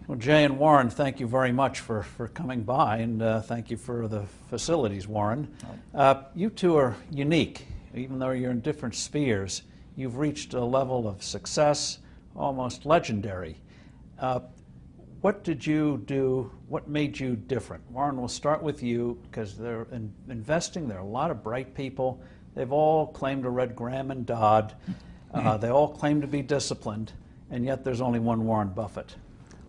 Well, Jay and Warren, thank you very much for coming by, and thank you for the facilities, Warren. You two are unique. Even though you're in different spheres, you've reached a level of success almost legendary. What did you do? What made you different? Warren, we'll start with you, because they're investing. There are a lot of bright people. They've all claimed to read Graham and Dodd. They all claim to be disciplined, and yet there's only one Warren Buffett.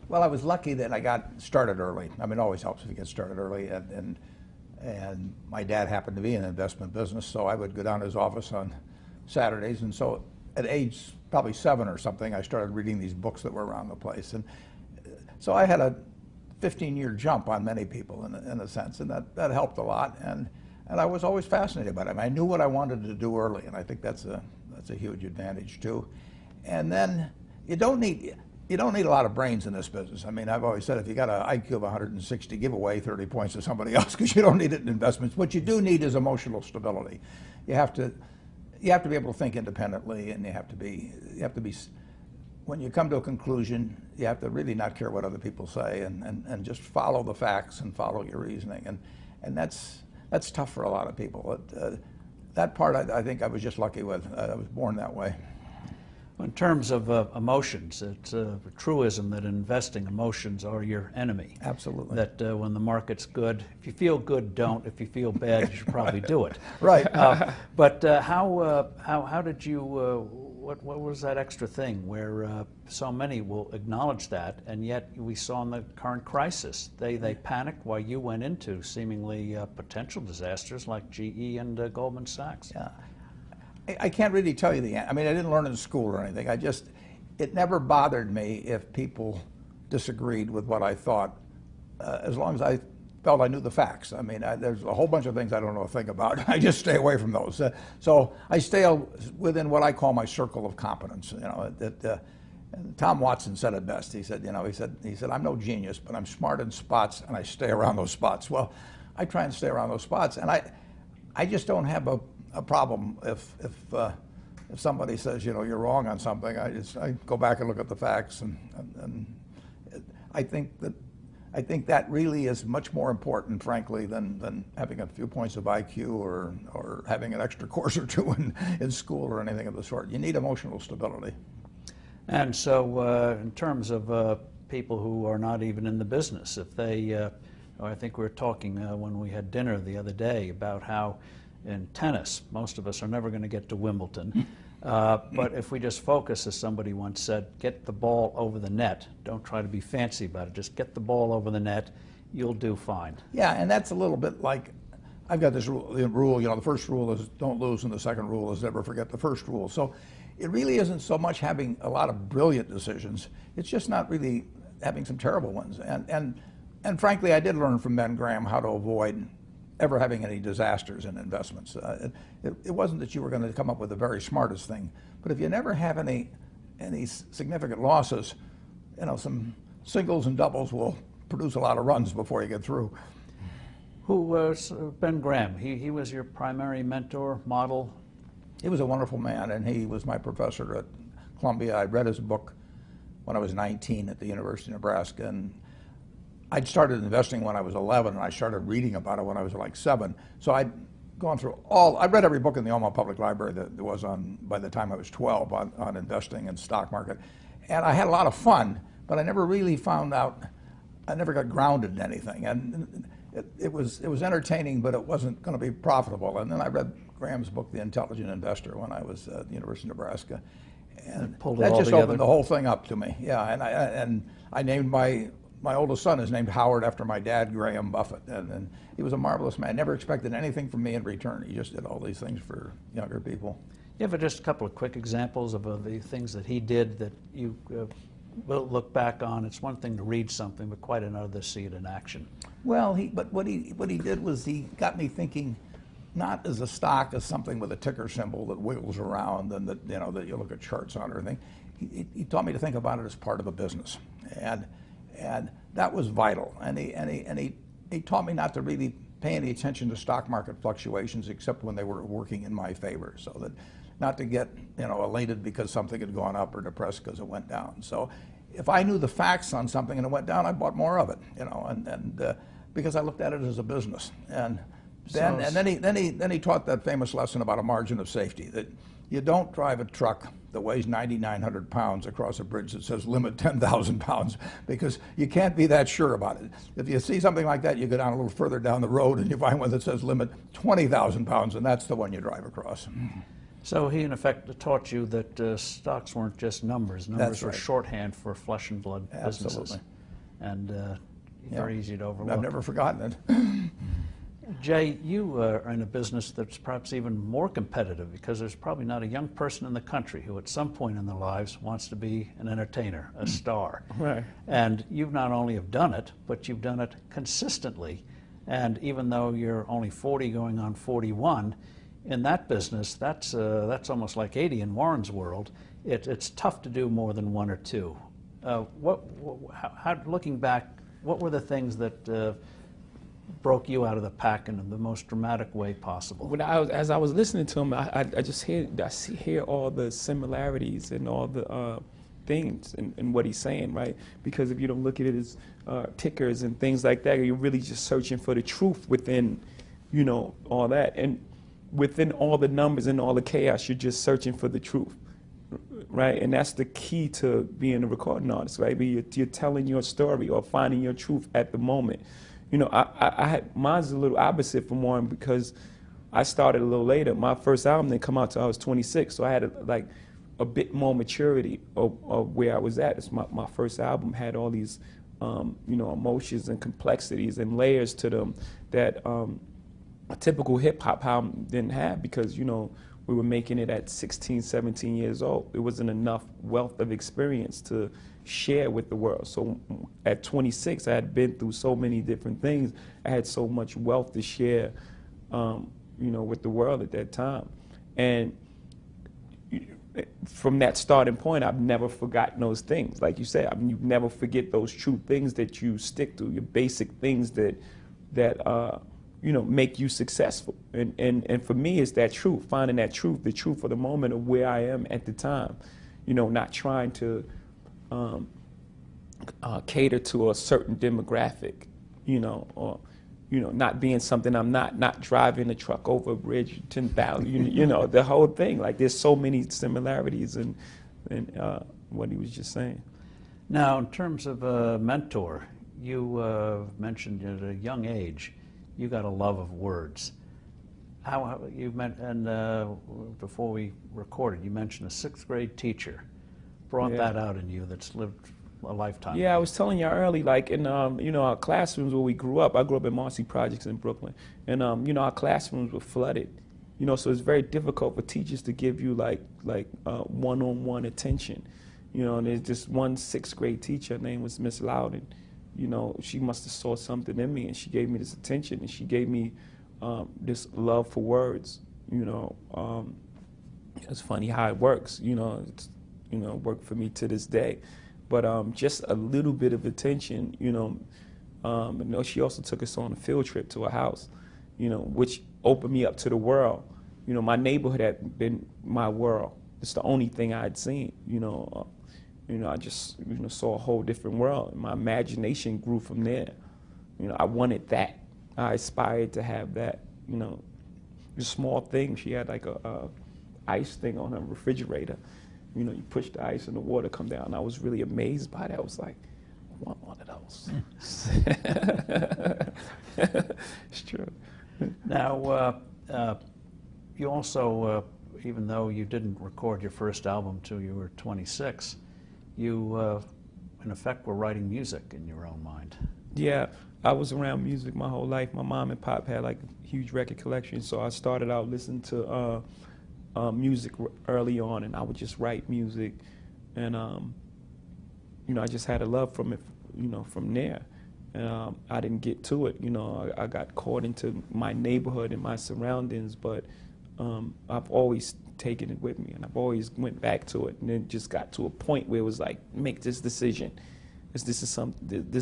Well, I was lucky that I got started early. I mean, it always helps if you get started early. And my dad happened to be in the investment business, so I would go down to his office on Saturdays. And so at age probably 7 or something, I started reading these books that were around the place. And so I had a 15-year jump on many people in a sense, and that helped a lot. And I was always fascinated by it. I mean, I knew what I wanted to do early, and I think that's a huge advantage too. And then you don't need a lot of brains in this business. I mean, I've always said if you got an IQ of 160, give away 30 points to somebody else, because you don't need it in investments. What you do need is emotional stability. You have to be able to think independently, and you have to be when you come to a conclusion, you have to really not care what other people say, and just follow the facts and follow your reasoning. And that's tough for a lot of people. That part I think I was just lucky with. I was born that way. In terms of emotions, it's a truism that in investing, emotions are your enemy. Absolutely. That when the market's good, if you feel good, don't. If you feel bad, you should probably do it. Right. But how did you? What was that extra thing where so many will acknowledge that, and yet we saw in the current crisis they panicked while you went into seemingly potential disasters like GE and Goldman Sachs. Yeah. I can't really tell you the answer. I mean, I didn't learn in school or anything. It never bothered me if people disagreed with what I thought, as long as I felt I knew the facts. I mean, there's a whole bunch of things I don't know a thing about. I just stay away from those. So I stay within what I call my circle of competence. You know, and Tom Watson said it best. He said, I'm no genius, but I'm smart in spots, and I stay around those spots. Well, I try and stay around those spots, and I just don't have a problem if somebody says, you're wrong on something. I go back and look at the facts, and I think that really is much more important, frankly, than having a few points of IQ or having an extra course or two in school or anything of the sort. You need emotional stability. And so in terms of people who are not even in the business, if they, I think we were talking when we had dinner the other day about how in tennis, most of us are never going to get to Wimbledon. But if we just focus, as somebody once said, get the ball over the net. Don't try to be fancy about it. Just get the ball over the net. You'll do fine. Yeah, and that's a little bit like, I've got this rule, the first rule is don't lose, and the second rule is never forget the first rule. So it really isn't so much having a lot of brilliant decisions. It's just not really having some terrible ones. And frankly, I did learn from Ben Graham how to avoid ever having any disasters in investments. It wasn't that you were going to come up with the very smartest thing, but if you never have any significant losses, some singles and doubles will produce a lot of runs before you get through. Who was Ben Graham? He was your primary mentor, model? He was a wonderful man, and he was my professor at Columbia. I read his book when I was 19 at the University of Nebraska, and I'd started investing when I was 11, and I started reading about it when I was like 7. So I'd gone through I read every book in the Omaha Public Library that there was by the time I was 12 on investing and stock market. And I had a lot of fun, but I never really found out, I never got grounded in anything. And it was entertaining, but it wasn't going to be profitable. And then I read Graham's book, The Intelligent Investor, when I was at the University of Nebraska. And that just opened the whole thing up to me. Yeah, and I named my oldest son is named Howard after my dad, Graham Buffett, and he was a marvelous man. Never expected anything from me in return. He just did all these things for younger people. You have just a couple of quick examples of the things that he did that you will look back on? It's one thing to read something, but quite another to see it in action. Well, but what he did was he got me thinking, not as a stock as something with a ticker symbol that wiggles around and that that you look at charts on or anything. He taught me to think about it as part of a business, and that was vital. And he taught me not to really pay any attention to stock market fluctuations except when they were working in my favor, so that not to get elated because something had gone up or depressed because it went down. So if I knew the facts on something and it went down, I bought more of it, you know, and because I looked at it as a business. And then he taught that famous lesson about a margin of safety, that you don't drive a truck that weighs 9,900 pounds across a bridge that says limit 10,000 pounds, because you can't be that sure about it. If you see something like that, you go down a little further down the road and you find one that says limit 20,000 pounds, and that's the one you drive across. So he, in effect, taught you that stocks weren't just numbers. Numbers were shorthand for flesh and blood businesses. Absolutely. And very easy to overlook. I've never forgotten it. Jay, you are in a business that's perhaps even more competitive, because there's probably not a young person in the country who at some point in their lives wants to be an entertainer, a star. Right. And you've not only have done it, but you've done it consistently. And even though you're only 40 going on 41, in that business, that's almost like 80 in Warren's world. It's tough to do more than one or two. Looking back, what were the things that broke you out of the pack in the most dramatic way possible? As I was listening to him, I just hear all the similarities and all the things in what he's saying, right? Because if you don't look at it as tickers and things like that, you're really just searching for the truth within, you know, all that. And within all the numbers and all the chaos, you're just searching for the truth, right? And that's the key to being a recording artist, right? You're telling your story or finding your truth at the moment. You know, mine's a little opposite from Warren, because I started a little later. My first album didn't come out till I was 26, so I had a bit more maturity of where I was at. It's my first album had all these, you know, emotions and complexities and layers to them that a typical hip hop album didn't have, because, you know, we were making it at 16, 17 years old. It wasn't enough wealth of experience to share with the world. So at 26, I had been through so many different things. I had so much wealth to share, you know, with the world at that time. And from that starting point, I've never forgotten those things. Like you said, I mean, you never forget those true things that you stick to, your basic things that you know, make you successful. And for me, it's that truth, finding that truth, the truth of the moment of where I am at the time. You know, not trying to cater to a certain demographic, you know, or, you know, not being something I'm not driving a truck over a bridge 10,000, you know, the whole thing. Like, there's so many similarities in what he was just saying. Now, in terms of a mentor, you mentioned at a young age, you got a love of words. How you meant, and before we recorded, you mentioned a 6th grade teacher brought that out in you that's lived a lifetime. Yeah, I was telling you early, like in you know, our classrooms where we grew up. I grew up in Marcy Projects in Brooklyn, and you know, our classrooms were flooded. You know, so it's very difficult for teachers to give you like one-on-one attention. You know, and there's just one 6th grade teacher. Her name was Miss Loudon. You know, she must have saw something in me, and she gave me this attention, and she gave me this love for words. You know, it's funny how it works. You know, it's, you know, worked for me to this day. But just a little bit of attention, you know. You know, she also took us on a field trip to her house, you know, which opened me up to the world. You know, my neighborhood had been my world. It's the only thing I had seen, you know. I just, you know, saw a whole different world. My imagination grew from there. You know, I wanted that. I aspired to have that, you know. A small thing, she had like a ice thing on her refrigerator. You know, you push the ice and the water come down. I was really amazed by that. I was like, I want one of those. It's true. Now, you also, even though you didn't record your first album till you were 26, you, in effect, were writing music in your own mind. Yeah, I was around music my whole life. My mom and pop had like a huge record collection, so I started out listening to music early on, and I would just write music, and you know, I just had a love from it, you know, from there. I didn't get to it, you know. I got caught into my neighborhood and my surroundings, but I've always taken it with me, and I've always went back to it, and then just got to a point where it was like, make this decision. This is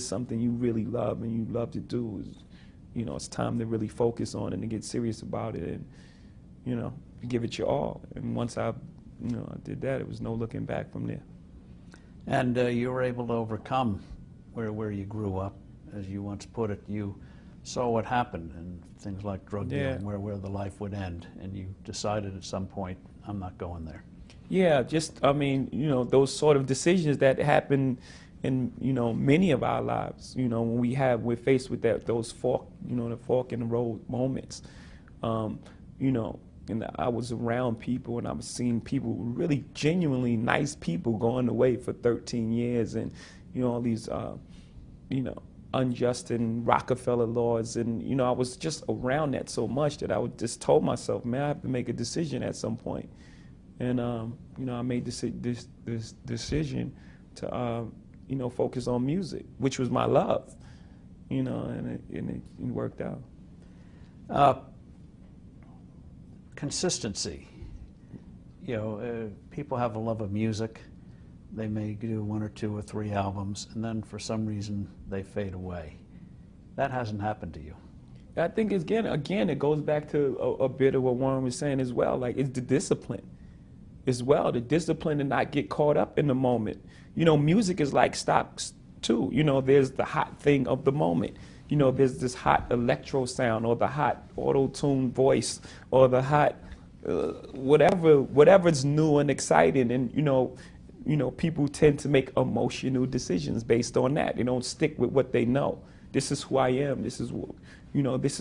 something you really love and you love to do. You know, it's time to really focus on it and to get serious about it, and, you know, give it your all. And once I did that, it was no looking back from there. And you were able to overcome where you grew up, as you once put it. You saw what happened and things like drug dealing, where the life would end, and you decided at some point, I'm not going there. Yeah, just, I mean, you know, those sort of decisions that happen in, you know, many of our lives, you know, when we're faced with those fork, you know, the fork in the road moments, you know, and I was around people and I was seeing people, really genuinely nice people, going away for 13 years and, you know, all these, you know, unjust and Rockefeller laws. And, you know, I was just around that so much that I would just told myself, man, I have to make a decision at some point. And, you know, I made this decision to, you know, focus on music, which was my love, you know, and it worked out. Consistency. You know, people have a love of music. They may do 1 or 2 or 3 albums, and then for some reason they fade away. That hasn't happened to you. I think, again, it goes back to a bit of what Warren was saying as well. Like, it's the discipline as well, the discipline to not get caught up in the moment. You know, music is like stocks too. You know, there's the hot thing of the moment. You know, there's this hot electro sound, or the hot auto-tune voice, or the hot whatever's new and exciting. And you know, people tend to make emotional decisions based on that. They don't stick with what they know. This is who I am. This is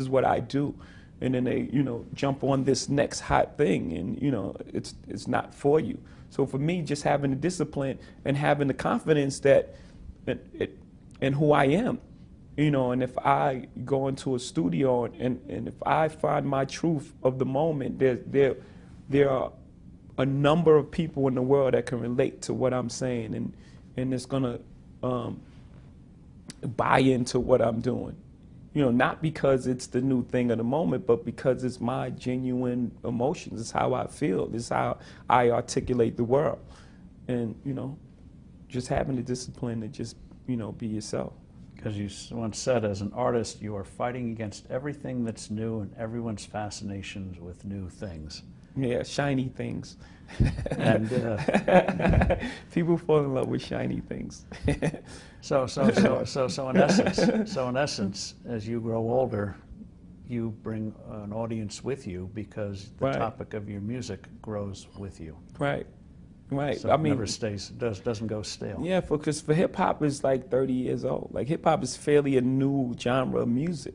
what I do. And then they, you know, jump on this next hot thing, and you know, it's not for you. So for me, just having the discipline and having the confidence that in who I am, you know, and if I go into a studio and if I find my truth of the moment, there are a number of people in the world that can relate to what I'm saying, and it's gonna buy into what I'm doing. You know, not because it's the new thing of the moment, but because it's my genuine emotions. It's how I feel. It's how I articulate the world. And, you know, just having the discipline to just, you know, be yourself. Because you once said, as an artist, you are fighting against everything that's new and everyone's fascinations with new things. Yeah, shiny things. And people fall in love with shiny things. So in essence, as you grow older, you bring an audience with you because the topic of your music grows with you. Right. Right. So I mean, it never doesn't go stale. Yeah, because for hip hop is like 30 years old. Like hip hop is fairly a new genre of music,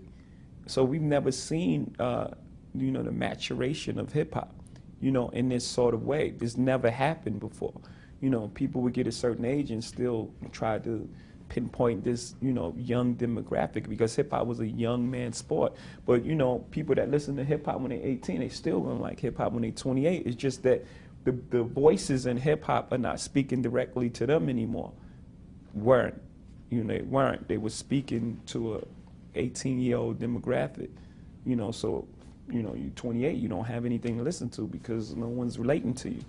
so we've never seen, you know, the maturation of hip hop, you know, in this sort of way. This never happened before. You know, people would get a certain age and still try to pinpoint this, you know, young demographic, because hip hop was a young man sport. But you know, people that listen to hip hop when they're 18, they still gonna like hip hop when they're 28. It's just that the voices in hip hop are not speaking directly to them anymore. Weren't. You know, they weren't. They were speaking to a 18-year-old demographic. You know, so, you know, you're 28, you don't have anything to listen to because no one's relating to you.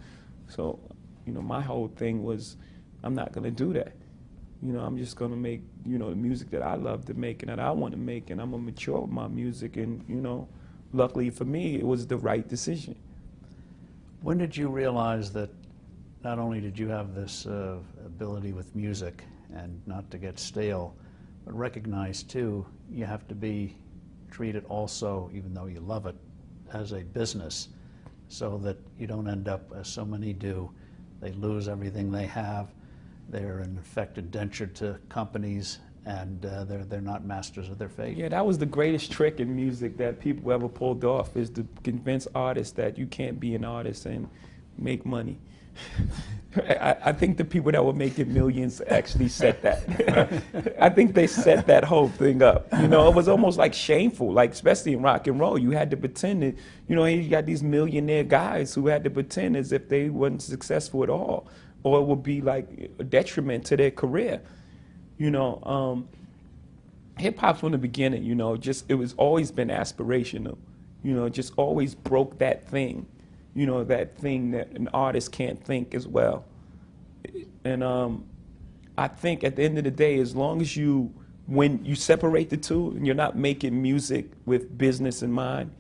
So, you know, my whole thing was, I'm not gonna do that. You know, I'm just gonna make, you know, the music that I love to make and that I want to make, and I'm gonna mature with my music. And, you know, luckily for me, it was the right decision. When did you realize that not only did you have this ability with music and not to get stale, but recognize too, you have to be treated also, even though you love it, as a business, so that you don't end up, as so many do, they lose everything they have, they're in effect indentured to companies, and they're not masters of their fate. Yeah, that was the greatest trick in music that people ever pulled off, is to convince artists that you can't be an artist and make money. I think the people that were making millions actually set that. I think they set that whole thing up. You know, it was almost like shameful, like especially in rock and roll. You had to pretend that, you know, you got these millionaire guys who had to pretend as if they weren't successful at all, or it would be like a detriment to their career. You know, hip hop from the beginning, you know, just, it was always been aspirational, you know, just always broke that thing, you know, that thing that an artist can't think as well. And I think at the end of the day, as long as when you separate the two and you're not making music with business in mind,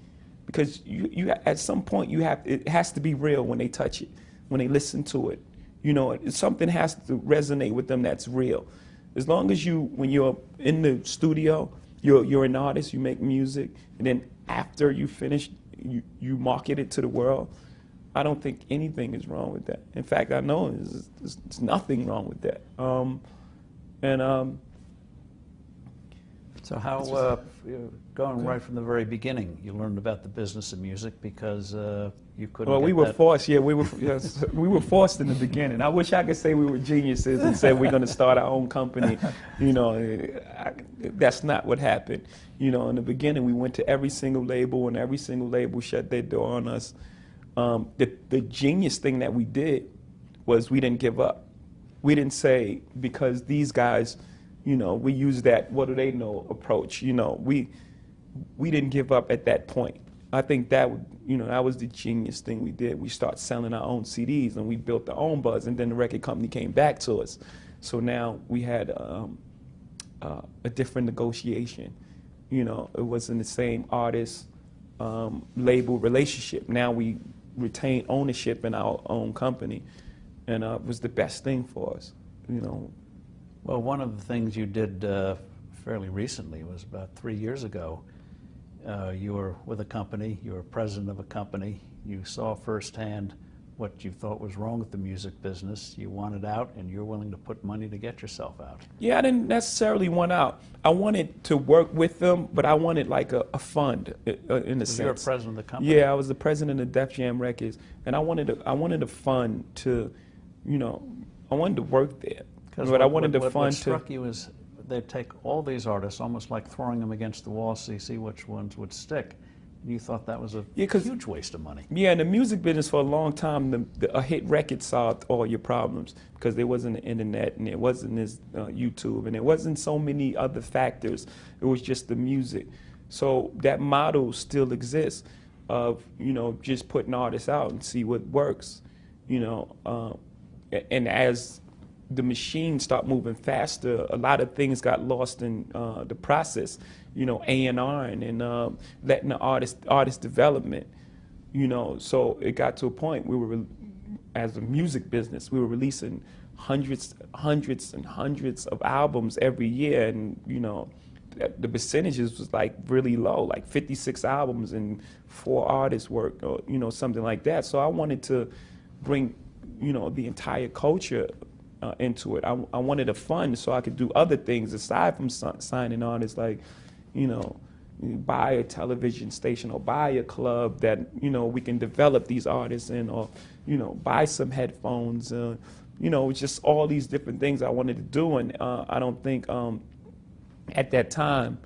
because you at some point it has to be real when they touch it, when they listen to it. You know, something has to resonate with them that's real. As long as when you're in the studio, you're an artist, you make music, and then after you finish, you market it to the world. I don't think anything is wrong with that. In fact, I know there's nothing wrong with that. So how, going right from the very beginning, you learned about the business of music because you couldn't Well, get we were that- forced, yeah, yes, we were forced in the beginning. I wish I could say we were geniuses and said we're going to start our own company. You know, that's not what happened. You know, in the beginning, we went to every single label, and every single label shut their door on us. The genius thing that we did was we didn't give up. We didn't say, because these guys, you know, we use that what do they know approach. You know, we didn't give up at that point. I think that that was the genius thing we did. We started selling our own CDs, and we built our own buzz, and then the record company came back to us. So now we had a different negotiation. You know, it wasn't the same artist label relationship. Now we retain ownership in our own company, and it was the best thing for us. You know. Well, one of the things you did fairly recently was about 3 years ago. You were with a company, you were president of a company, you saw firsthand what you thought was wrong with the music business, you wanted out, and you're willing to put money to get yourself out. Yeah, I didn't necessarily want out. I wanted to work with them, but I wanted like a fund in a sense. You were president of the company? Yeah, I was the president of Def Jam Records, and I wanted a fund to, I wanted to work there. But I wanted the fund what struck you is they'd take all these artists, almost like throwing them against the wall, so you see which ones would stick. And you thought that was a huge waste of money. Yeah, in the music business for a long time, a hit record solved all your problems because there wasn't the internet and there wasn't this YouTube and there wasn't so many other factors. It was just the music. So that model still exists of, just putting artists out and see what works, and as the machine stopped moving faster, a lot of things got lost in the process, A&R and letting the artist development, so it got to a point we were, as a music business, we were releasing hundreds and hundreds of albums every year, and the percentages was like really low, like 56 albums and 4 artists work, or something like that. So I wanted to bring the entire culture into it. I wanted a fund so I could do other things aside from signing artists, like, buy a television station or buy a club that, we can develop these artists in, or, buy some headphones, just all these different things I wanted to do. And I don't think at that time,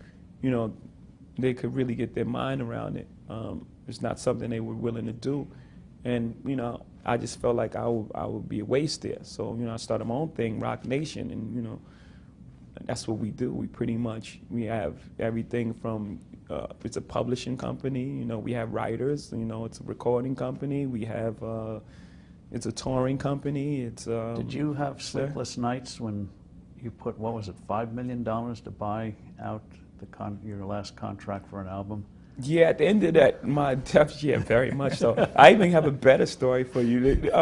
they could really get their mind around it. It's not something they were willing to do. And, I just felt like I would be a waste there. So, I started my own thing, Rock Nation, and, that's what we do. We have everything from, it's a publishing company, we have writers, it's a recording company, we have, it's a touring company, Did you have sleepless nights when you put, what was it, $5 million to buy out your last contract for an album? Yeah, at the end of that, yeah, very much so. I even have a better story for you.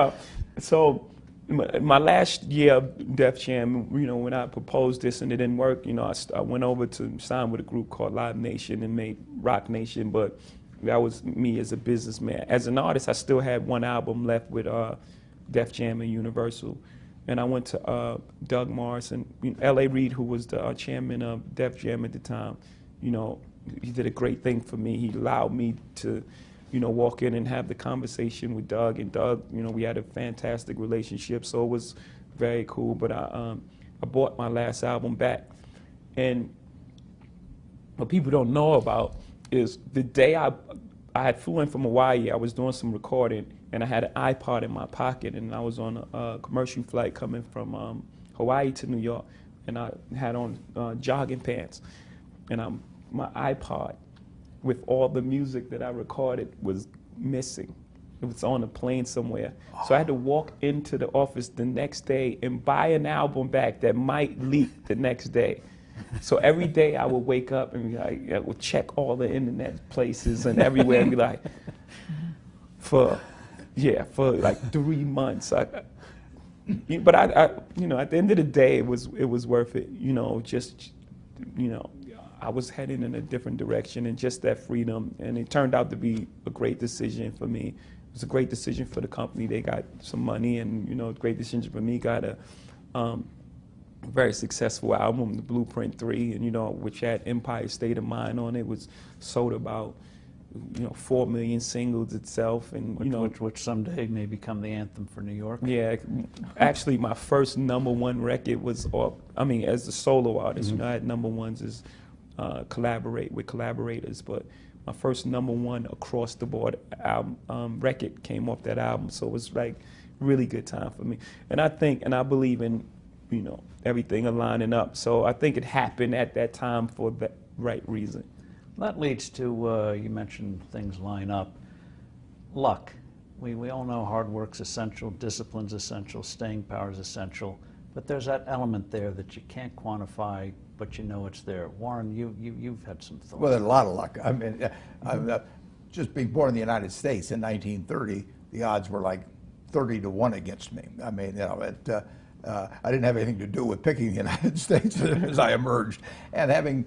So my last year of Def Jam, when I proposed this and it didn't work, I went over to sign with a group called Live Nation and made Rock Nation, but that was me as a businessman. As an artist, I still had one album left with Def Jam and Universal. And I went to Doug Morrison, L.A. Reid, who was the chairman of Def Jam at the time. He did a great thing for me. He allowed me to, walk in and have the conversation with Doug. And Doug, we had a fantastic relationship, so it was very cool. But I bought my last album back. And what people don't know about is the day I had flew in from Hawaii, I was doing some recording, and I had an iPod in my pocket, and I was on a commercial flight coming from Hawaii to New York, and I had on jogging pants. And my iPod with all the music that I recorded was missing. It was on a plane somewhere. So I had to walk into the office the next day and buy an album back that might leak the next day. So every day I would wake up and be like, I would check all the internet places and everywhere and be like, for like 3 months. But you know, at the end of the day, it was worth it. You know, just, you know, I was heading in a different direction, and just that freedom, and it turned out to be a great decision for me. It was a great decision for the company. They got some money, and, you know, a great decision for me. Got a very successful album, The Blueprint 3, and, you know, which had Empire State of Mind on it. Was sold about, you know, 4 million singles itself, and you know, which someday may become the anthem for New York. Yeah, actually, my first #1 record was, I mean, as a solo artist, you know, I had #1s as collaborate with collaborators, but my first #1 across the board album, record came off that album, so it was like really good time for me. And I think, and I believe in, you know, everything aligning up. So I think it happened at that time for the right reason. That leads to, you mentioned things line up. Luck. We all know hard work's essential, discipline's essential, staying power is essential, but there's that element there that you can't quantify, but you know it's there. Warren, you've had some thoughts. Well, there's a lot of luck. I mean, just being born in the United States in 1930, the odds were like 30 to 1 against me. I mean, you know, I didn't have anything to do with picking the United States as I emerged, and having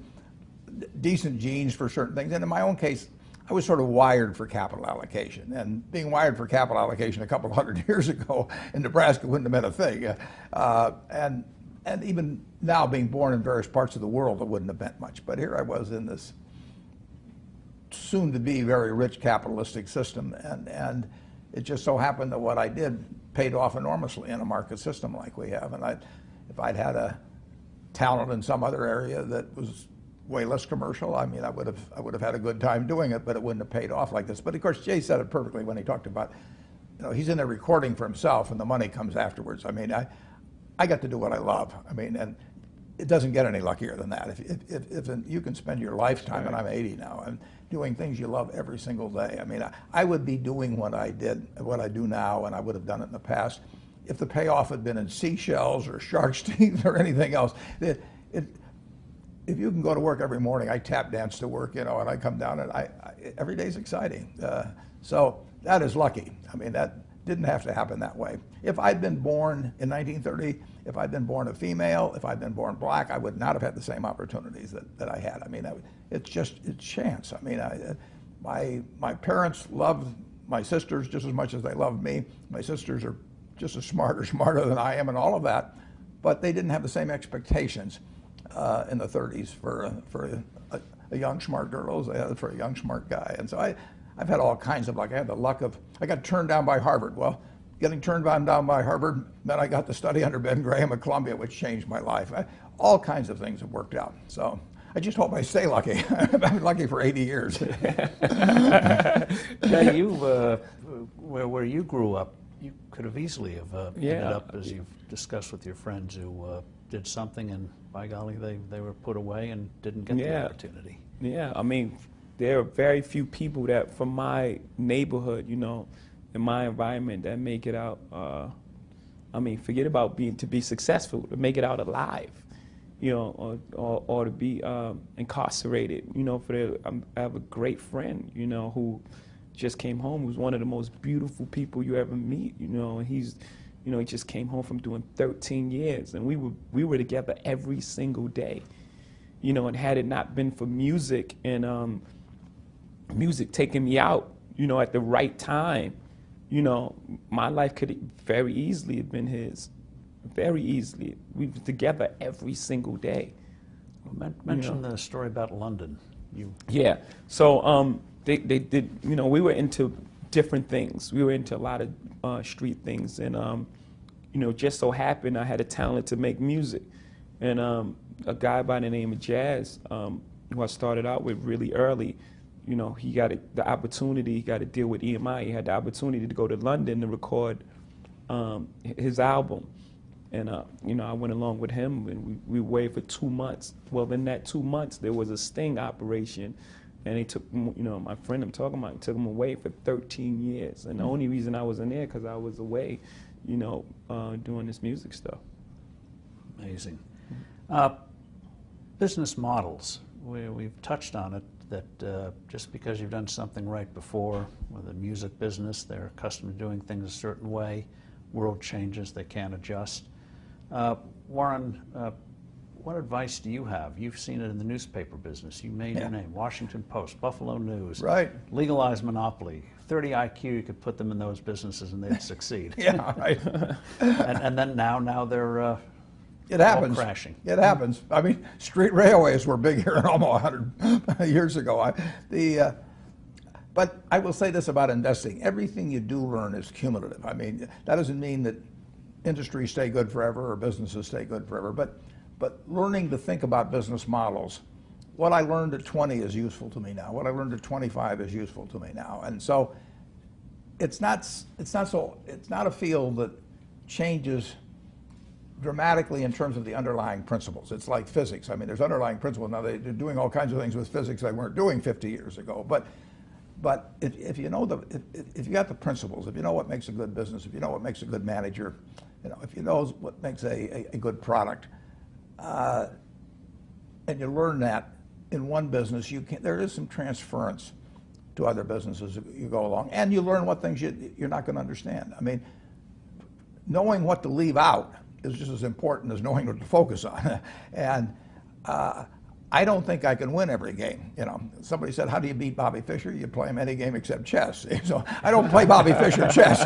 decent genes for certain things. And in my own case, I was sort of wired for capital allocation. And being wired for capital allocation a couple of 100 years ago in Nebraska wouldn't have been a thing. And even now, being born in various parts of the world, it wouldn't have meant much. But here I was in this soon-to-be very rich capitalistic system, and it just so happened that what I did paid off enormously in a market system like we have. And if I'd had a talent in some other area that was way less commercial, I mean, I would have had a good time doing it, but it wouldn't have paid off like this. But of course, Jay said it perfectly when he talked about, you know, he's in there recording for himself, and the money comes afterwards. I mean, I got to do what I love. I mean, and it doesn't get any luckier than that. If you can spend your lifetime, and I'm 80 now, and doing things you love every single day. I mean, I would be doing what I do now, and I would have done it in the past, if the payoff had been in seashells or shark's teeth or anything else. If you can go to work every morning, I tap dance to work, you know, and I come down, and every day's exciting. So that is lucky. I mean, that didn't have to happen that way. If I'd been born in 1930, if I'd been born a female, if I'd been born black, I would not have had the same opportunities that I had. I mean, it's chance. I mean, my parents loved my sisters just as much as they loved me. My sisters are just as smart or smarter than I am and all of that, but they didn't have the same expectations in the 30s for a young smart girl as they had for a young smart guy. And so I've had all kinds of luck. I had the luck of, I got turned down by Harvard. Well, getting turned down by Harvard meant I got to study under Ben Graham at Columbia, which changed my life. All kinds of things have worked out. So I just hope I stay lucky. I've been lucky for 80 years. Now, where you grew up, you could have easily have ended up, as you've discussed with your friends, who did something, and by golly, they were put away and didn't get the opportunity. Yeah, I mean, there are very few people that from my neighborhood, you know, in my environment, that make it out. I mean, forget about to be successful, to make it out alive, you know, or to be incarcerated. You know, I have a great friend, you know, who just came home, who's one of the most beautiful people you ever meet, you know, and he's, you know, he just came home from doing 13 years, and we were together every single day, you know, and had it not been for music and music taking me out, you know, at the right time, you know, my life could very easily have been his, very easily. We were together every single day. Well, mention the story about London. Yeah, so they did, you know, we were into different things. We were into a lot of street things, and you know, just so happened I had a talent to make music, and a guy by the name of Jazz, who I started out with really early, you know, he got the opportunity, he got to deal with EMI. He had the opportunity to go to London to record his album, and you know, I went along with him, and we waited for 2 months. Well, in that 2 months, there was a sting operation. And they took, you know, my friend I'm talking about, took him away for 13 years. And the only reason I was in there because I was away, you know, doing this music stuff. Amazing. Business models. We've touched on it, that just because you've done something right before with the music business, they're accustomed to doing things a certain way. world changes, they can't adjust. Warren, what advice do you have? You've seen it in the newspaper business. You made your name. Washington Post, Buffalo News. Right. Legalized monopoly. 30 IQ, you could put them in those businesses and they'd succeed. Yeah, right. and then now they're It happens. all crashing. It happens. I mean, street railways were big here almost 100 years ago. But I will say this about investing. Everything you do learn is cumulative. I mean, that doesn't mean that industries stay good forever or businesses stay good forever, but learning to think about business models. What I learned at 20 is useful to me now. What I learned at 25 is useful to me now. And so it's not a field that changes dramatically in terms of the underlying principles. It's like physics. I mean, there's underlying principles. Now they're doing all kinds of things with physics they weren't doing 50 years ago. But if you know if you got the principles, if you know what makes a good business, if you know what makes a good manager, if you know what makes a good product, and you learn that in one business, there is some transference to other businesses as you go along, and you learn what things you're not going to understand. I mean, knowing what to leave out is just as important as knowing what to focus on. And I don't think I can win every game. Somebody said, "How do you beat Bobby Fischer?" You play him any game except chess. So I don't play Bobby Fischer chess.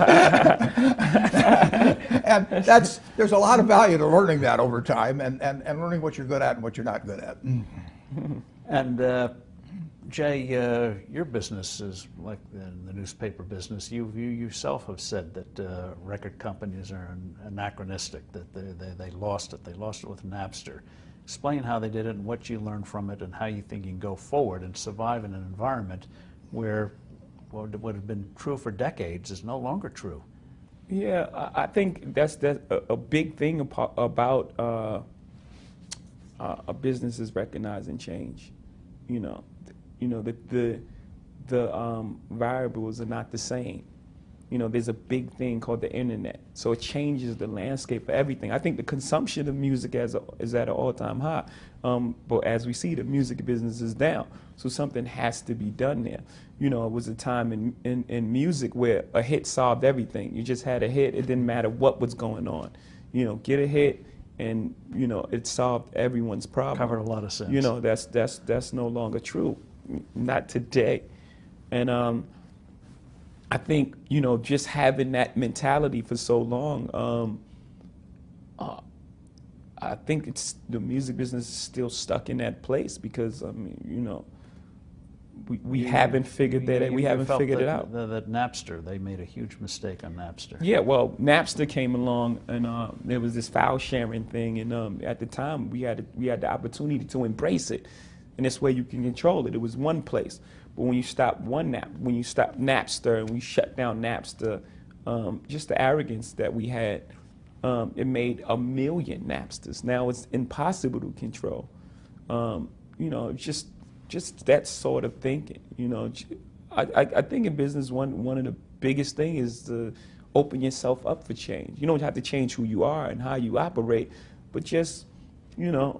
And there's a lot of value to learning that over time and learning what you're good at and what you're not good at. And Jay, your business is like in the newspaper business. You yourself have said that record companies are anachronistic, that they lost it. They lost it with Napster. Explain how they did it and what you learned from it and how you think you can go forward and survive in an environment where what had been true for decades is no longer true. Yeah, I think that's a big thing about a business is recognizing change. The variables are not the same. There's a big thing called the internet, so it changes the landscape of everything. I think the consumption of music is at an all-time high, but as we see, the music business is down, so something has to be done there. It was a time in music where a hit solved everything. You just had a hit, it didn't matter what was going on. Get a hit, and it solved everyone's problem. Covered a lot of sins. That's no longer true, not today, and I think, just having that mentality for so long, I think the music business is still stuck in that place because, we haven't figured that we haven't figured it out. That Napster, they made a huge mistake on Napster. Yeah, well, Napster came along and there was this file sharing thing, and at the time we had the opportunity to embrace it, and this way you can control it. It was one place. But when you stop Napster and we shut down Napster, just the arrogance that we had, it made 1 million Napsters. Now it's impossible to control. Just that sort of thinking. I think in business one of the biggest things is to open yourself up for change. You don't have to change who you are and how you operate, but just if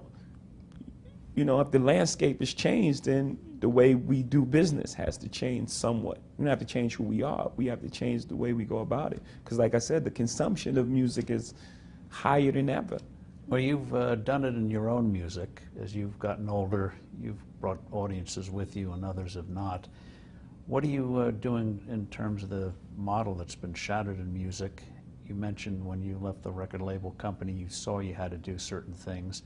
the landscape has changed, then the way we do business has to change somewhat. We don't have to change who we are. We have to change the way we go about it. Because like I said, the consumption of music is higher than ever. Well, you've done it in your own music. As you've gotten older, you've brought audiences with you and others have not. What are you doing in terms of the model that's been shattered in music? You mentioned when you left the record label company, you saw you had to do certain things.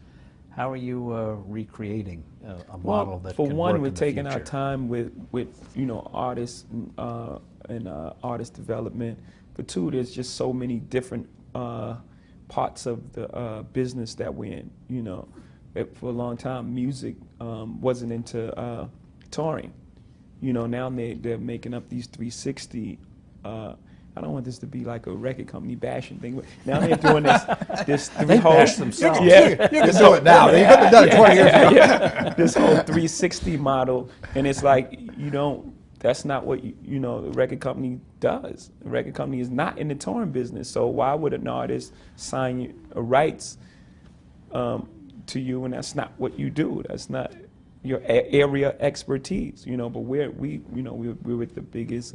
How are you recreating a model that can work in the future? For one, we're taking our time with artists and artist development. For two, there's just so many different parts of the business that we're in. For a long time, music wasn't into touring. Now they're making up these 360. I don't want this to be like a record company bashing thing. Now they're doing this they bash themselves. You can do it now. You couldn't have done it 20 years ago. This whole 360 model, and it's like that's not what the record company does. The record company is not in the touring business. So why would an artist sign rights to you, and that's not what you do? That's not your area expertise. But we're with the biggest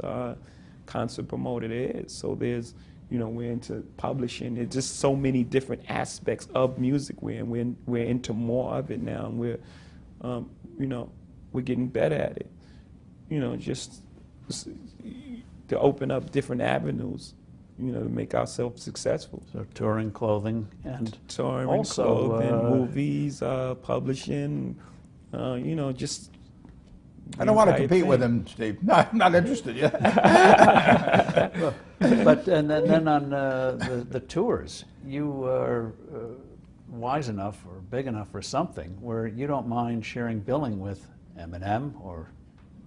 concert promoter there is. So there's You know, we're into publishing. There's just so many different aspects of music. We're into more of it now, and you know, we're getting better at it. You know, just to open up different avenues, you know, to make ourselves successful. So touring, clothing, and Touring, also clothing, movies, publishing, you know, just. I don't want to compete with him, Steve. No, I'm not interested yet. But and then on the tours, you are wise enough or big enough for something where you don't mind sharing billing with Eminem or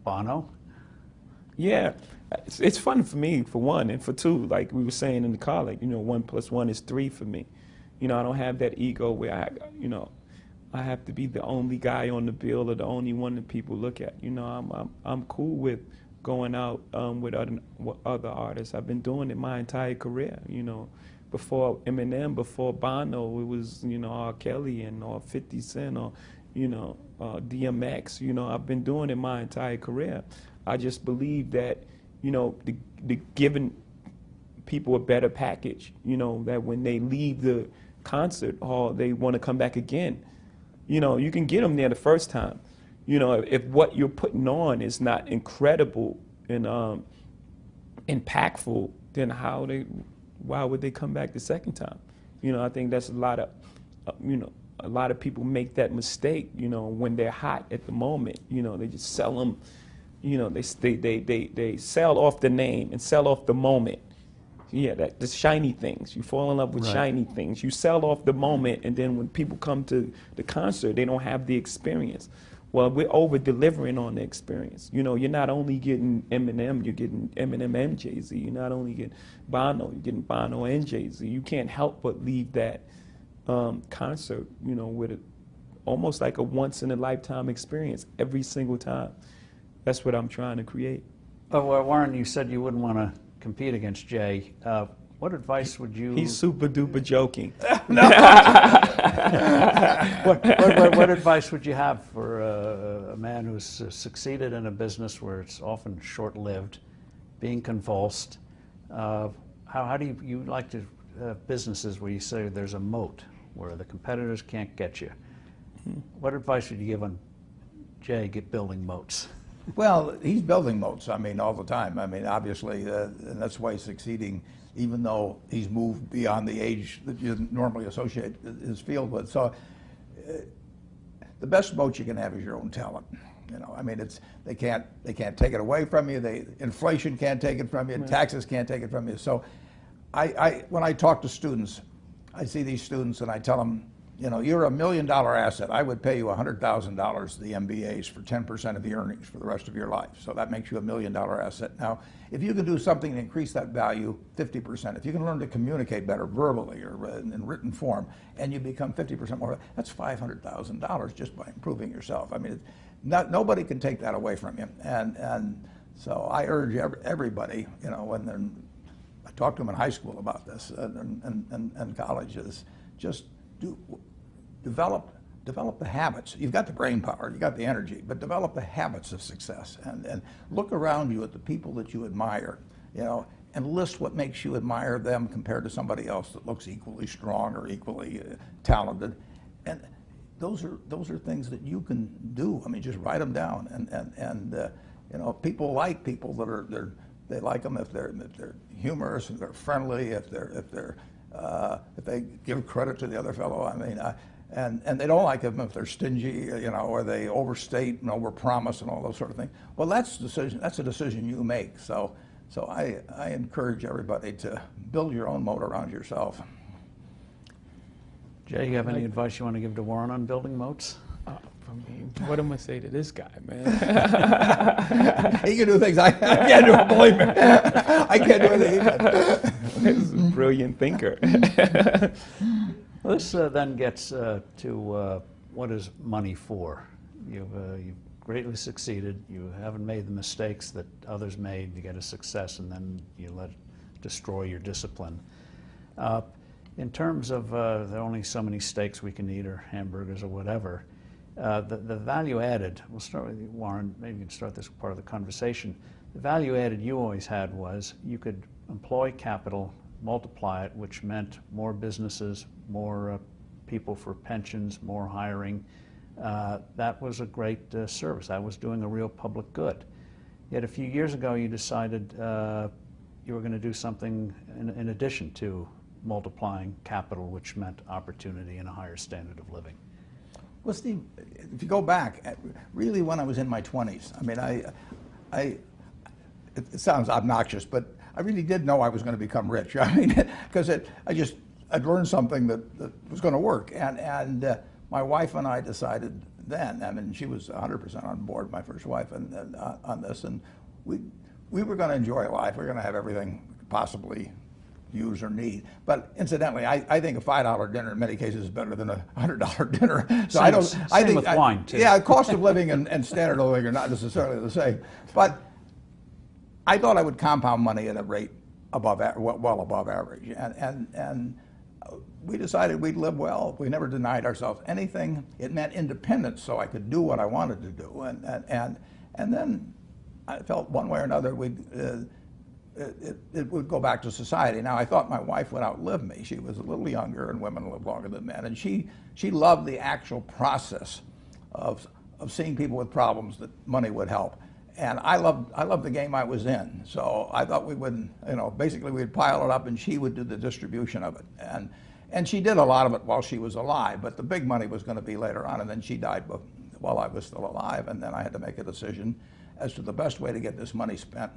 Bono. Yeah, it's fun for me, for one, and for two, like we were saying in the car, like, you know, 1 + 1 is 3 for me. You know, I don't have that ego where I have to be the only guy on the bill or the only one that people look at. You know, I'm cool with going out with other artists. I've been doing it my entire career. You know, before Eminem, before Bono, it was, you know, R. Kelly or 50 Cent or, you know, DMX. You know, I've been doing it my entire career. I just believe that, you know, the giving people a better package. You know, that when they leave the concert hall, they want to come back again. You know, you can get them there the first time. You know, if what you're putting on is not incredible and impactful, then why would they come back the second time? You know, I think that's a lot of people make that mistake, you know, when they're hot at the moment. You know, they just sell them, you know, they sell off the name and sell off the moment. Yeah, the shiny things. You fall in love with shiny things. You sell off the moment, and then when people come to the concert, they don't have the experience. Well, we're over-delivering on the experience. You know, you're not only getting Eminem, you're getting Eminem and Jay-Z. You're not only getting Bono, you're getting Bono and Jay-Z. You can't help but leave that concert, you know, with almost like a once-in-a-lifetime experience every single time. That's what I'm trying to create. Oh, well, Warren, you said you wouldn't want to compete against Jay. What advice would you... He's super duper joking. What advice would you have for a man who's succeeded in a business where it's often short-lived, being convulsed? How do you like to businesses where you say there's a moat, where the competitors can't get you? What advice would you give on Jay building moats? Well, he's building moats, I mean, all the time. I mean, obviously, and that's why he's succeeding, even though he's moved beyond the age that you normally associate his field with. So the best moat you can have is your own talent. You know, I mean, they can't take it away from you. Inflation can't take it from you. Right. Taxes can't take it from you. So when I talk to students, I see these students and I tell them, you know, you're $1 million asset. I would pay you $100,000 the MBAs for 10% of the earnings for the rest of your life. So that makes you $1 million asset. Now, if you can do something to increase that value 50%, if you can learn to communicate better verbally or in written form, and you become 50% more, that's $500,000 just by improving yourself. I mean, nobody can take that away from you. And so I urge everybody, you know, I talk to them in high school about this and colleges, just develop the habits. You've got the brain power, you've got the energy, but develop the habits of success and look around you at the people that you admire, you know, and list what makes you admire them compared to somebody else that looks equally strong or equally talented. And those are things that you can do. I mean, just write them down and you know, people like people that they like them if they're humorous, if they're friendly, if they give credit to the other fellow. I mean, and they don't like them if they're stingy, you know, or they overstate and overpromise and all those sort of things. Well, that's a decision you make. So I encourage everybody to build your own moat around yourself. Jay, you have any advice you want to give to Warren on building moats? I mean, what am I say to this guy, man? He can do things I can't do. Believe me, I can't do anything he can. He's a brilliant thinker. Well, this then gets to what is money for? You've greatly succeeded. You haven't made the mistakes that others made to get a success, and then you let it destroy your discipline. In terms of there are only so many steaks we can eat, or hamburgers, or whatever. The value added, we'll start with you, Warren, maybe you can start this part of the conversation. The value added you always had was you could employ capital, multiply it, which meant more businesses, more people for pensions, more hiring. That was a great service. That was doing a real public good. Yet a few years ago, you decided you were going to do something in addition to multiplying capital, which meant opportunity and a higher standard of living. Well, Steve, if you go back, really when I was in my 20s, I mean, it sounds obnoxious, but I really did know I was going to become rich. I mean, because I'd learned something that was going to work, and my wife and I decided then. I mean, she was 100% on board, my first wife, and on this, and we were going to enjoy life. We were going to have everything we could possibly use or need. But incidentally, I think a $5 dinner in many cases is better than a $100 dinner. So I think with wine too. Yeah, cost of living and standard of living are not necessarily the same. But I thought I would compound money at a rate well above average, and we decided we'd live well. We never denied ourselves anything. It meant independence, so I could do what I wanted to do, and then I felt one way or another it would go back to society. Now, I thought my wife would outlive me. She was a little younger, and women live longer than men, and she loved the actual process of seeing people with problems that money would help. And I loved the game I was in. So I thought we would, basically we'd pile it up and she would do the distribution of it. And she did a lot of it while she was alive, but the big money was going to be later on, and then she died while I was still alive, and then I had to make a decision as to the best way to get this money spent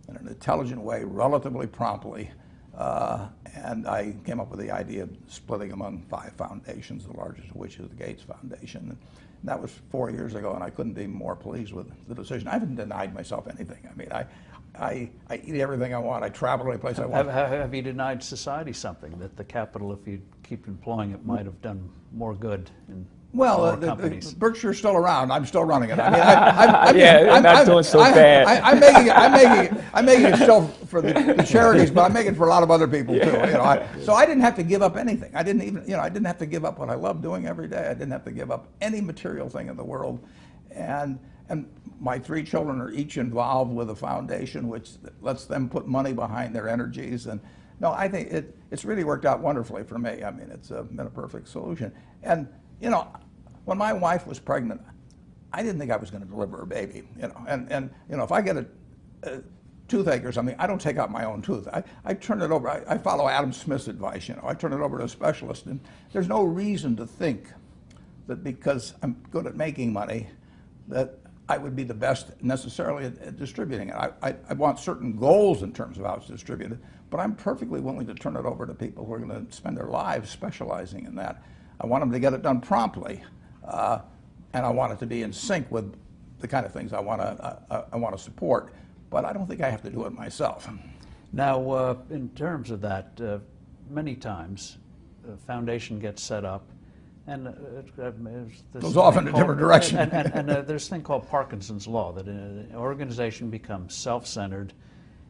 in an intelligent way, relatively promptly. And I came up with the idea of splitting among 5 foundations, the largest of which is the Gates Foundation. And that was 4 years ago, and I couldn't be more pleased with the decision. I haven't denied myself anything. I mean, I eat everything I want. I travel any place I want. Have you denied society something, that the capital, if you keep employing it, might have done more good in more companies? Berkshire's still around. I'm still running it. I mean, I'm not doing so bad. I'm making it still for the charities, but I'm making it for a lot of other people too. So I didn't have to give up anything. I didn't have to give up what I love doing every day. I didn't have to give up any material thing in the world, and my 3 children are each involved with a foundation which lets them put money behind their energies. And no, I think it's really worked out wonderfully for me. I mean, it's been a perfect solution. And when my wife was pregnant, I didn't think I was going to deliver a baby. And if I get a toothache or something, I don't take out my own tooth. I turn it over. I follow Adam Smith's advice. I turn it over to a specialist. And there's no reason to think that because I'm good at making money, that I would be the best necessarily at distributing it. I want certain goals in terms of how it's distributed, but I'm perfectly willing to turn it over to people who are going to spend their lives specializing in that. I want them to get it done promptly, and I want it to be in sync with the kind of things I want to support. But I don't think I have to do it myself. Now, in terms of that, many times a foundation gets set up, and goes off in a different direction. And there's a thing called Parkinson's law, that an organization becomes self-centered,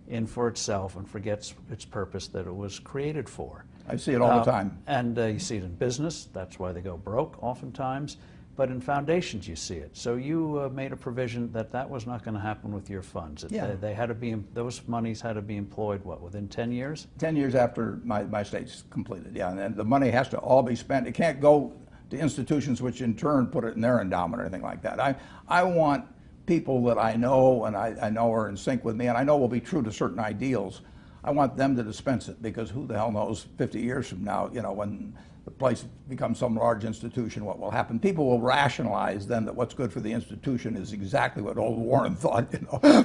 in for itself, and forgets its purpose that it was created for. I see it all the time. And you see it in business. That's why they go broke oftentimes. But in foundations, you see it. So you made a provision that was not going to happen with your funds. They had to be, those monies had to be employed, what, within 10 years? 10 years after my state's completed, yeah. And the money has to all be spent. It can't go to institutions which in turn put it in their endowment or anything like that. I want people that I know and I know are in sync with me and I know will be true to certain ideals. I want them to dispense it, because who the hell knows 50 years from now, when the place becomes some large institution, what will happen? People will rationalize then that what's good for the institution is exactly what old Warren thought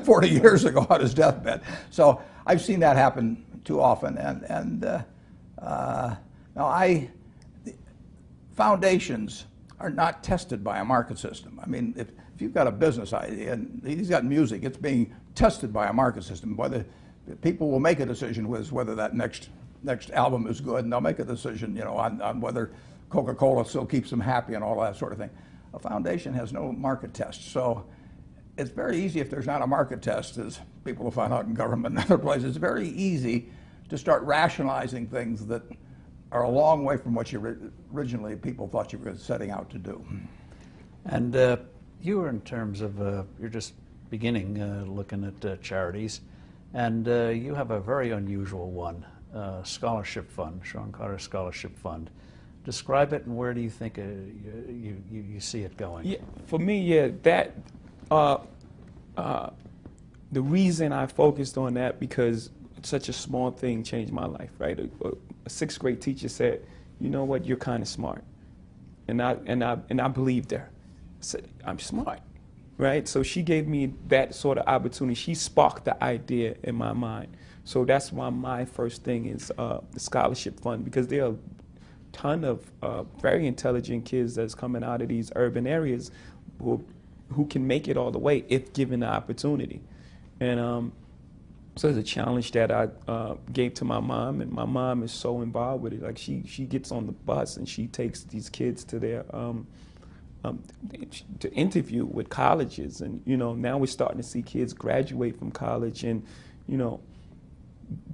40 years ago on his deathbed. So I've seen that happen too often. Foundations are not tested by a market system. I mean, if you've got a business idea and he's got music, it's being tested by a market system. Whether people will make a decision with whether that next album is good, and they'll make a decision, on whether Coca-Cola still keeps them happy and all that sort of thing. A foundation has no market test, so it's very easy if there's not a market test, as people will find out in government and other places. It's very easy to start rationalizing things that are a long way from what originally people thought you were setting out to do. And you were, in terms of, you're just beginning looking at charities, and you have a very unusual one. scholarship fund, Sean Carter Scholarship Fund. Describe it, and where do you think you see it going? Yeah, for me, yeah, that the reason I focused on that, because such a small thing changed my life, right? A sixth grade teacher said, "You know what? You're kind of smart," and I believed her. I said, "I'm smart," right? So she gave me that sort of opportunity. She sparked the idea in my mind. So that's why my first thing is the scholarship fund, because there are a ton of very intelligent kids that's coming out of these urban areas who can make it all the way if given the opportunity. And so it's a challenge that I gave to my mom, and my mom is so involved with it. Like she gets on the bus and she takes these kids to their to interview with colleges, and now we're starting to see kids graduate from college, and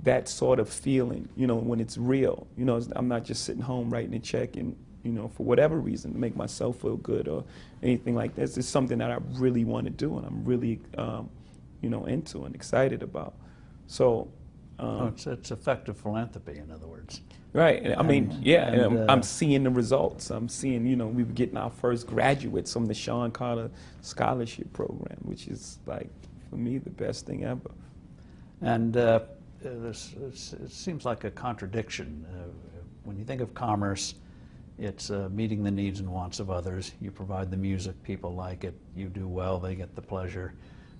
that sort of feeling, when it's real. I'm not just sitting home writing a check and for whatever reason to make myself feel good or anything like that. It's something that I really want to do, and I'm really into and excited about. So it's effective philanthropy, in other words. Right. I mean, yeah, and I'm seeing the results. I'm seeing, we were getting our first graduates from the Sean Carter Scholarship Program, which is, like, for me, the best thing ever. And it seems like a contradiction. When you think of commerce, it's meeting the needs and wants of others. You provide the music, people like it. You do well, they get the pleasure.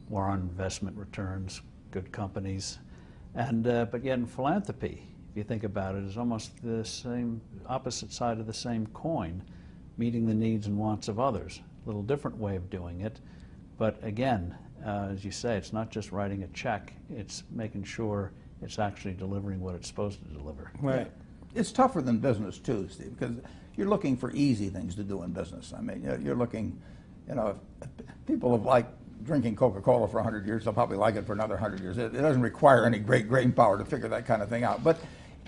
More on investment returns, good companies. And but yet in philanthropy, if you think about it, is almost the same opposite side of the same coin, meeting the needs and wants of others. A little different way of doing it, but again, as you say, it's not just writing a check, it's making sure it's actually delivering what it's supposed to deliver. Right. It's tougher than business too, Steve, because you're looking for easy things to do in business. I mean, you're looking, if people have liked drinking Coca-Cola for 100 years, they'll probably like it for another 100 years. It doesn't require any great brain power to figure that kind of thing out. But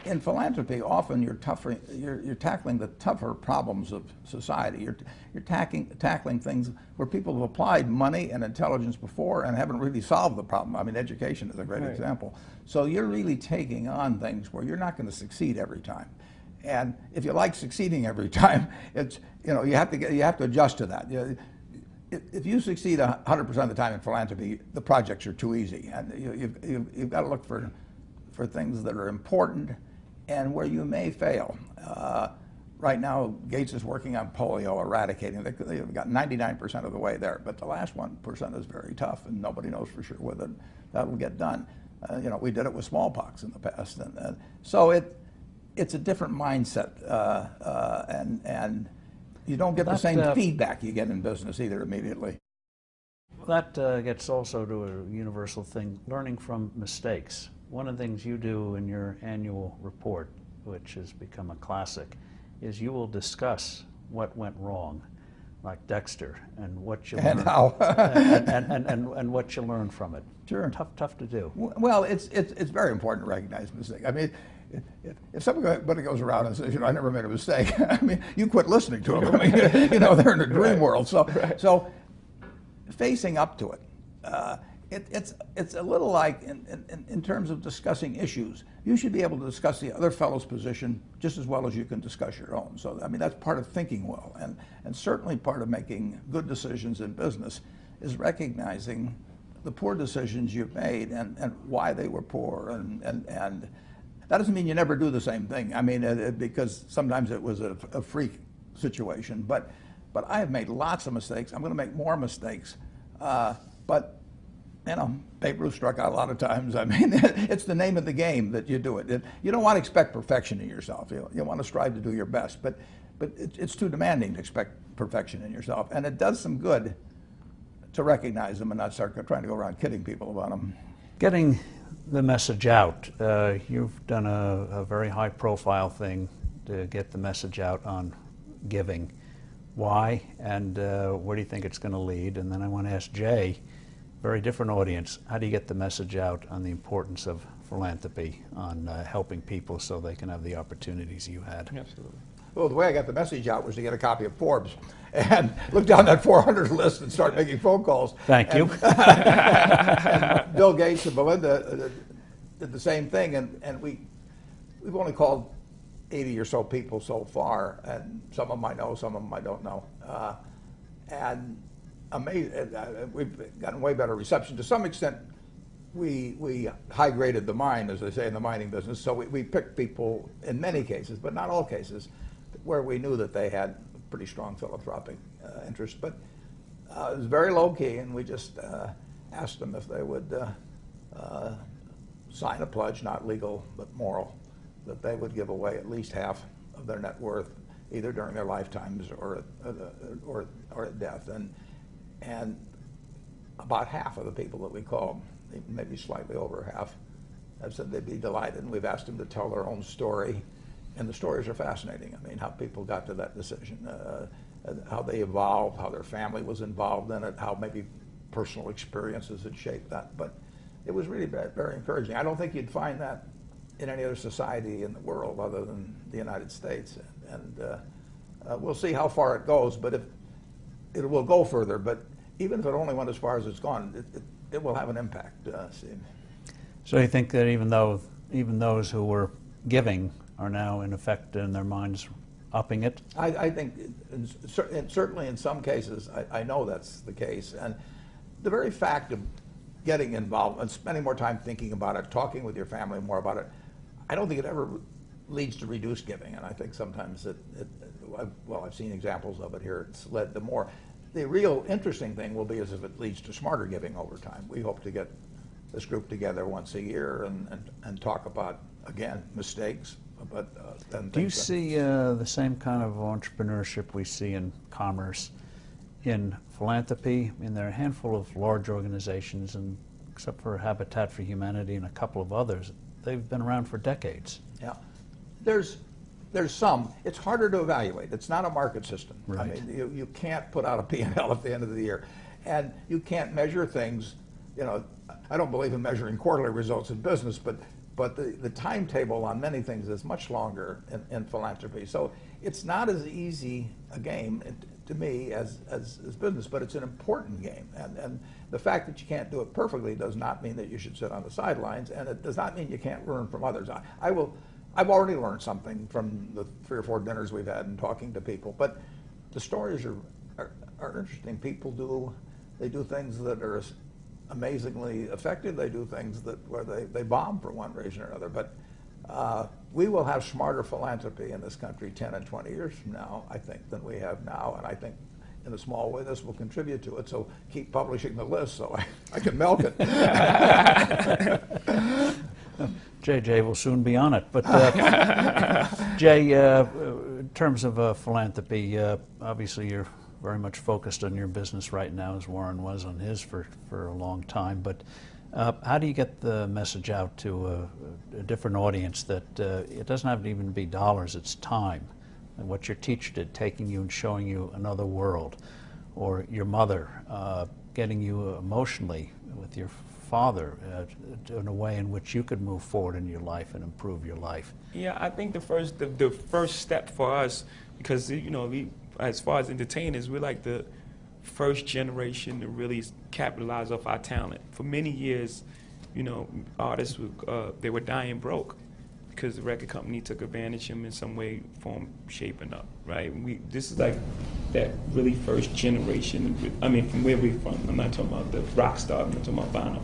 in philanthropy, often you're tackling the tougher problems of society. You're tackling things where people have applied money and intelligence before and haven't really solved the problem. I mean, education is a great example. So you're really taking on things where you're not going to succeed every time. And if you like succeeding every time, it's you have to adjust to that. If you succeed 100% of the time in philanthropy, the projects are too easy, and you've got to look for things that are important and where you may fail. Right now, Gates is working on polio, eradicating. They've got 99% of the way there, but the last 1% is very tough, and nobody knows for sure whether that'll get done. We did it with smallpox in the past, and so it's a different mindset, and you don't get the same feedback you get in business either immediately. That gets also to a universal thing, learning from mistakes. One of the things you do in your annual report, which has become a classic, is you will discuss what went wrong, like Dexter, and what you learned, and what you learned from it. Sure. Tough to do. Well, it's very important to recognize mistakes. I mean, if somebody goes around and says, I never made a mistake, I mean, you quit listening to them. I mean, they're in a dream world. So, so facing up to it, it's a little like in terms of discussing issues. You should be able to discuss the other fellow's position just as well as you can discuss your own. So, I mean, that's part of thinking well, and certainly part of making good decisions in business is recognizing the poor decisions you've made and why they were poor, and that doesn't mean you never do the same thing. I mean, because sometimes it was a freak situation, but I have made lots of mistakes. I'm going to make more mistakes, but Babe Ruth struck out a lot of times. I mean, it's the name of the game that you do it. You don't want to expect perfection in yourself. You want to strive to do your best, but it's too demanding to expect perfection in yourself, and it does some good to recognize them and not start trying to go around kidding people about them. Getting the message out. You've done a very high-profile thing to get the message out on giving. Why, and where do you think it's going to lead? And then I want to ask Jay, very different audience, how do you get the message out on the importance of philanthropy, on helping people so they can have the opportunities you had? Absolutely. Well, the way I got the message out was to get a copy of Forbes and look down that 400 list and start making phone calls. Thank you. And Bill Gates and Melinda did the same thing, and we we've only called 80 or so people so far, and some of them I know, some of them I don't know. And we've gotten way better reception. To some extent, we high-graded the mine, as they say in the mining business, so we picked people, in many cases, but not all cases, where we knew that they had pretty strong philanthropic interest. But it was very low-key, and we just asked them if they would sign a pledge, not legal but moral, that they would give away at least half of their net worth, either during their lifetimes or at death. And about half of the people that we called, maybe slightly over half, have said they'd be delighted. And we've asked them to tell their own story, and the stories are fascinating. I mean, how people got to that decision, how they evolved, how their family was involved in it, how maybe personal experiences had shaped that. But it was really very encouraging. I don't think you'd find that in any other society in the world other than the United States. And we'll see how far it goes, but it will go further. But even if it only went as far as it's gone, it will have an impact, Steve. So you think that even those who were giving are now, in effect, in their minds, upping it? I think certainly in some cases, I know that's the case. And the very fact of getting involved and spending more time thinking about it, talking with your family more about it, I don't think it ever leads to reduced giving. And I think sometimes I've seen examples of it here, it's led to more. The real interesting thing will be as if it leads to smarter giving over time. We hope to get this group together once a year and talk about, again, mistakes. But then do you see the same kind of entrepreneurship we see in commerce in philanthropy? I mean, there are a handful of large organizations, and except for Habitat for Humanity and a couple of others, they've been around for decades. Yeah, there's some. It's harder to evaluate. It's not a market system. Right. I mean, you can't put out a P&L at the end of the year, and you can't measure things. You know, I don't believe in measuring quarterly results in business, but the timetable on many things is much longer in philanthropy. So it's not as easy a game to me as business, but it's an important game. And the fact that you can't do it perfectly does not mean that you should sit on the sidelines, and it does not mean you can't learn from others. I've already learned something from the 3 or 4 dinners we've had and talking to people, but the stories are interesting. People do things that are amazingly effective. They do things where they bomb for one reason or another. But we will have smarter philanthropy in this country 10 and 20 years from now, I think, than we have now. And I think in a small way this will contribute to it. So keep publishing the list so I can milk it. JJ will soon be on it. But Jay, in terms of philanthropy, obviously you're very much focused on your business right now, as Warren was on his for a long time. But how do you get the message out to a different audience that it doesn't have to even be dollars, it's time? And what your teacher did, taking you and showing you another world, or your mother getting you emotionally with your father in a way in which you could move forward in your life and improve your life. Yeah, I think the first step for us, because we, as far as entertainers, we're like the first generation to really capitalize off our talent. For many years, artists they were dying broke because the record company took advantage of them in some way, form, shaping up. Right? This is like that really first generation. I mean, from where we're from. I'm not talking about the rock star. I'm not talking about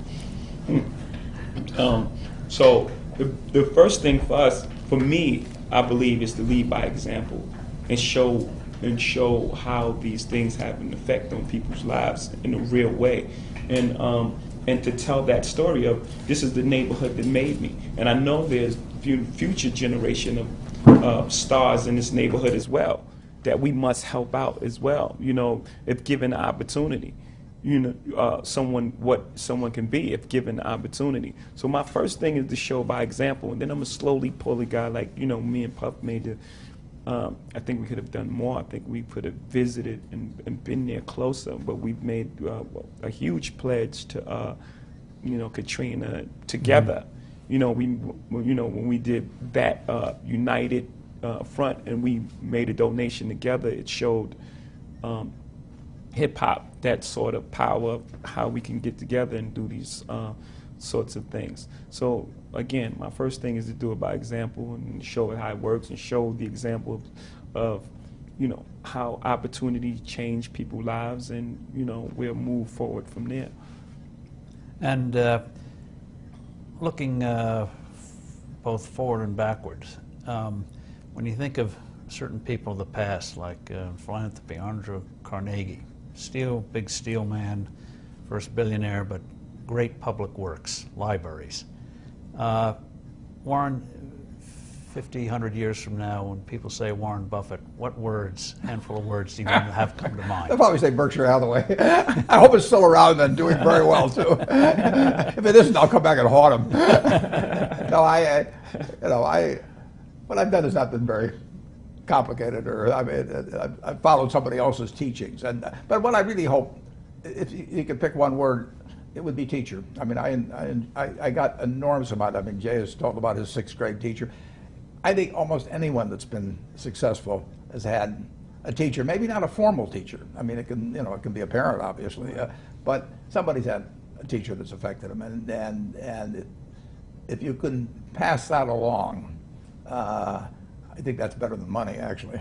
vinyl. So the first thing for us, for me, I believe, is to lead by example and show how these things have an effect on people's lives in a real way, and to tell that story of this is the neighborhood that made me, and I know there's future generation of stars in this neighborhood as well that we must help out as well. If given the opportunity, what someone can be if given the opportunity. So my first thing is to show by example, and then I'm gonna slowly pull a guy like me and Puff made the. I think we could have done more. I think we could have visited and been there closer, but we've made a huge pledge to, Katrina together. When we did that united front and we made a donation together, it showed hip hop that sort of power of how we can get together and do these sorts of things. So again, my first thing is to do it by example and show it how it works and show the example of how opportunity change people's lives, and we'll move forward from there. And looking both forward and backwards, when you think of certain people of the past, like philanthropy, Andrew Carnegie, big steel man, first billionaire, but great public works, libraries. Warren, 50, 100 years from now, when people say Warren Buffett, what handful of words do you have come to mind? They'll probably say Berkshire Hathaway. I hope it's still around and doing very well, too. If it isn't, I'll come back and haunt him. No, what I've done has not been very complicated, or I've followed somebody else's teachings. But what I really hope, if you could pick one word, it would be teacher. I mean, I got enormous amount. I mean, Jay has talked about his 6th grade teacher. I think almost anyone that's been successful has had a teacher. Maybe not a formal teacher. I mean, it can be a parent, obviously, but somebody's had a teacher that's affected them. And if you can pass that along, I think that's better than money, actually.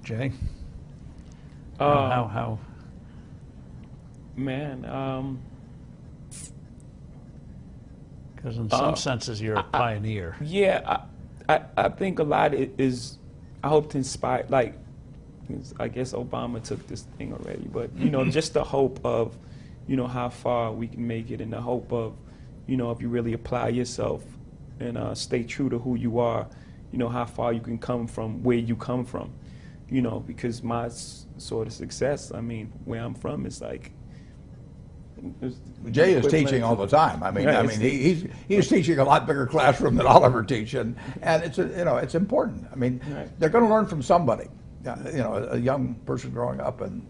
Jay, how? Man, because in some senses you're a pioneer. Yeah, I think a lot is, I hope to inspire, like, I guess Obama took this thing already, but, just the hope of, how far we can make it, and the hope of, if you really apply yourself and stay true to who you are, how far you can come from where you come from, because my sort of success, I mean, where I'm from is like, Jay is teaching all the time. I mean, he's teaching a lot bigger classroom than I'll ever teach, and it's important. I mean, they're going to learn from somebody. A young person growing up, and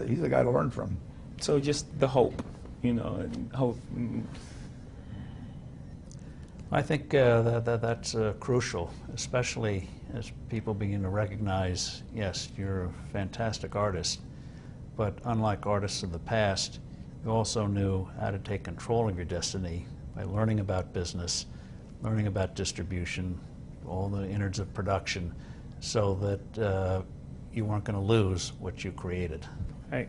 he's the guy to learn from. So just the hope, and hope. I think that's crucial, especially as people begin to recognize, yes, you're a fantastic artist, but unlike artists of the past, you also knew how to take control of your destiny by learning about business, learning about distribution, all the innards of production, so that you weren't going to lose what you created. Right.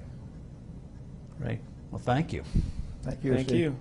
Right. Well, thank you. Thank you. Thank you.